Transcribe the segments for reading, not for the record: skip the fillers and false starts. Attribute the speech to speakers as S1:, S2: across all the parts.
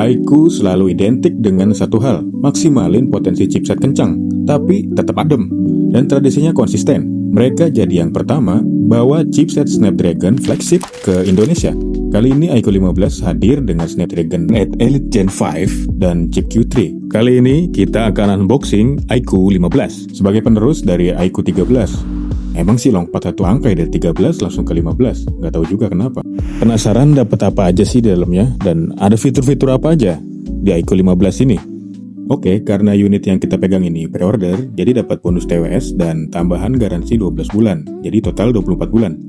S1: iQOO selalu identik dengan satu hal, maksimalin potensi chipset kencang, tapi tetap adem, dan tradisinya konsisten. Mereka jadi yang pertama bawa chipset Snapdragon flagship ke Indonesia. Kali ini iQOO 15 hadir dengan Snapdragon 8 Elite Gen 5 dan chip Q3. Kali ini kita akan unboxing iQOO 15 sebagai penerus dari iQOO 13. Emang sih lompat satu angka dari 13 langsung ke 15, nggak tahu juga kenapa. Penasaran dapat apa aja sih di dalamnya dan ada fitur-fitur apa aja di iQOO 15 ini? Oke, karena unit yang kita pegang ini pre-order, jadi dapat bonus TWS dan tambahan garansi 12 bulan, jadi total 24 bulan.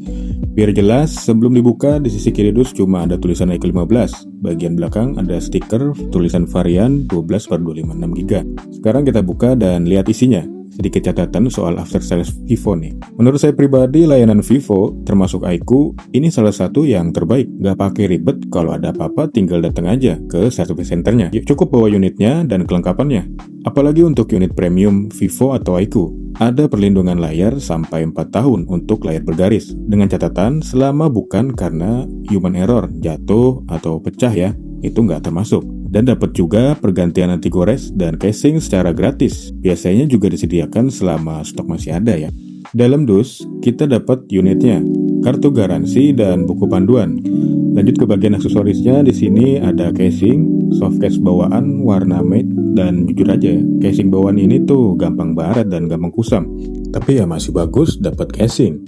S1: Biar jelas, sebelum dibuka di sisi kiri dus cuma ada tulisan iQOO 15. Bagian belakang ada stiker tulisan varian 12/256GB. Sekarang kita buka dan lihat isinya. Sedikit catatan soal after sales Vivo nih. Menurut saya pribadi, layanan Vivo, termasuk iQOO, ini salah satu yang terbaik. Gak pakai ribet, kalau ada apa-apa tinggal datang aja ke service centernya. Cukup bawa unitnya dan kelengkapannya. Apalagi untuk unit premium Vivo atau iQOO. Ada perlindungan layar sampai 4 tahun untuk layar bergaris. Dengan catatan, selama bukan karena human error, jatuh atau pecah ya, itu nggak termasuk. Dan dapat juga pergantian anti gores dan casing secara gratis. Biasanya juga disediakan selama stok masih ada ya. Dalam dus, kita dapat unitnya, kartu garansi dan buku panduan. Lanjut ke bagian aksesorisnya, di sini ada casing, softcase bawaan warna matte, dan jujur aja ya, casing bawaan ini tuh gampang baret dan gampang kusam. Tapi ya masih bagus dapat casing.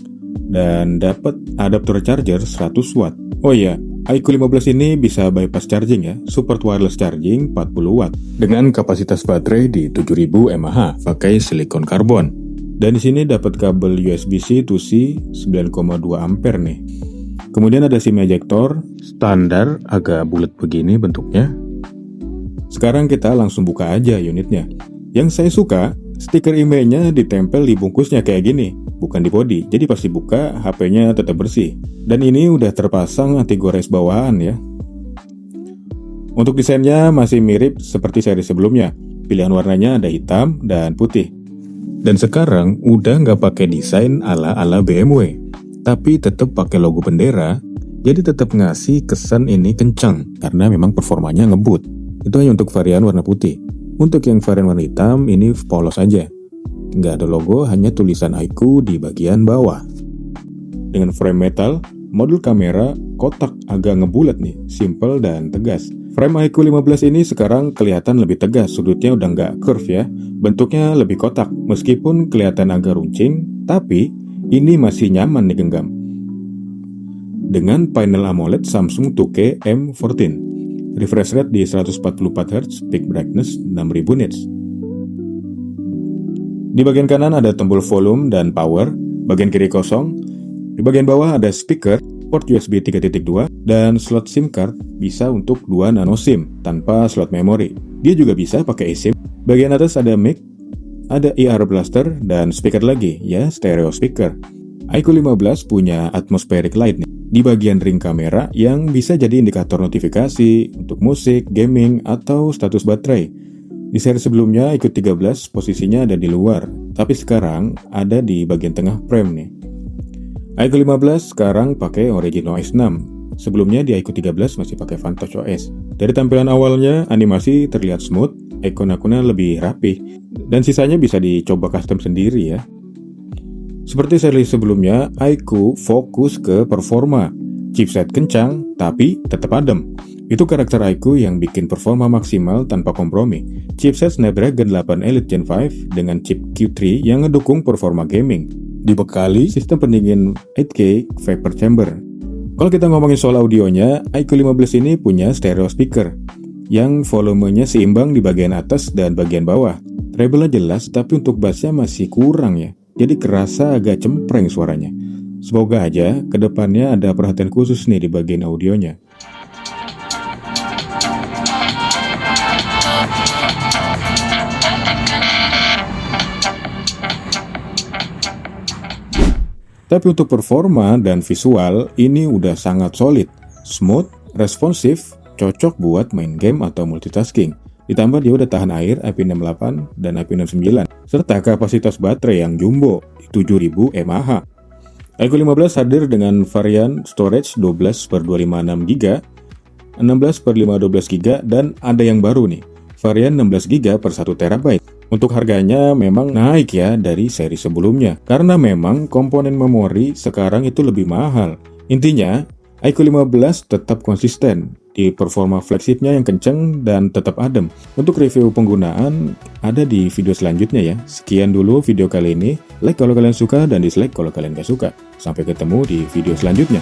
S1: Dan dapat adaptor charger 100 watt. Oh iya, iQOO 15 ini bisa bypass charging ya, support wireless charging 40 watt dengan kapasitas baterai di 7000 mAh pakai silikon karbon. Dan di sini dapat kabel USB-C to C 9,2 ampere nih. Kemudian ada SIM ejector standar agak bulat begini bentuknya. Sekarang kita langsung buka aja unitnya. Yang saya suka, stiker IMEI-nya ditempel di bungkusnya kayak gini, bukan di bodi. Jadi pas dibuka, HP-nya tetap bersih. Dan ini udah terpasang anti gores bawaan ya. Untuk desainnya masih mirip seperti seri sebelumnya. Pilihan warnanya ada hitam dan putih. Dan sekarang udah nggak pakai desain ala-ala BMW, tapi tetap pakai logo bendera. Jadi tetap ngasih kesan ini kencang karena memang performanya ngebut. Itu hanya untuk varian warna putih. Untuk yang varian warna hitam ini polos aja. Nggak ada logo, hanya tulisan iQOO di bagian bawah. Dengan frame metal, modul kamera kotak agak ngebulat nih, simple dan tegas. Frame iQOO 15 ini sekarang kelihatan lebih tegas, sudutnya udah nggak curve ya. Bentuknya lebih kotak, meskipun kelihatan agak runcing, tapi ini masih nyaman digenggam. Dengan panel AMOLED Samsung 2K M14. Refresh rate di 144Hz, peak brightness 6000 nits. Di bagian kanan ada tombol volume dan power, bagian kiri kosong. Di bagian bawah ada speaker, port USB 3.2, dan slot SIM card bisa untuk 2 nano SIM tanpa slot memori. Dia juga bisa pakai eSIM. Bagian atas ada mic, ada IR blaster, dan speaker lagi, ya stereo speaker. iQOO 15 punya atmospheric light nih di bagian ring kamera yang bisa jadi indikator notifikasi untuk musik, gaming, atau status baterai. Di seri sebelumnya iQOO 13 posisinya ada di luar, tapi sekarang ada di bagian tengah frame nih. iQOO 15 sekarang pakai Origin OS 6. Sebelumnya di iQOO 13 masih pakai Vantage OS. Dari tampilan awalnya, animasi terlihat smooth, ikon-ikonnya lebih rapi, dan sisanya bisa dicoba custom sendiri ya. Seperti seri sebelumnya, iQOO fokus ke performa. Chipset kencang, tapi tetap adem. Itu karakter iQOO yang bikin performa maksimal tanpa kompromi. Chipset Snapdragon 8 Elite Gen 5 dengan chip Q3 yang ngedukung performa gaming. Dibekali sistem pendingin 8K Vapor Chamber. Kalau kita ngomongin soal audionya, iQOO 15 ini punya stereo speaker yang volumenya seimbang di bagian atas dan bagian bawah. Treble-nya jelas, tapi untuk bassnya masih kurang ya. Jadi kerasa agak cempreng suaranya. Semoga aja kedepannya ada perhatian khusus nih di bagian audionya. Tapi untuk performa dan visual, ini udah sangat solid, smooth, responsif, cocok buat main game atau multitasking. Ditambah dia udah tahan air IP68 dan IP69, serta kapasitas baterai yang jumbo di 7000 mAh. iQOO 15 hadir dengan varian storage 12/256GB 16/512 GB, dan ada yang baru nih, varian 16 GB per 1 TB. Untuk harganya memang naik ya dari seri sebelumnya, karena memang komponen memori sekarang itu lebih mahal. Intinya, iQOO 15 tetap konsisten di performa flagshipnya yang kenceng dan tetap adem. Untuk review penggunaan ada di video selanjutnya ya. Sekian dulu video kali ini. Like kalau kalian suka dan dislike kalau kalian gak suka. Sampai ketemu di video selanjutnya.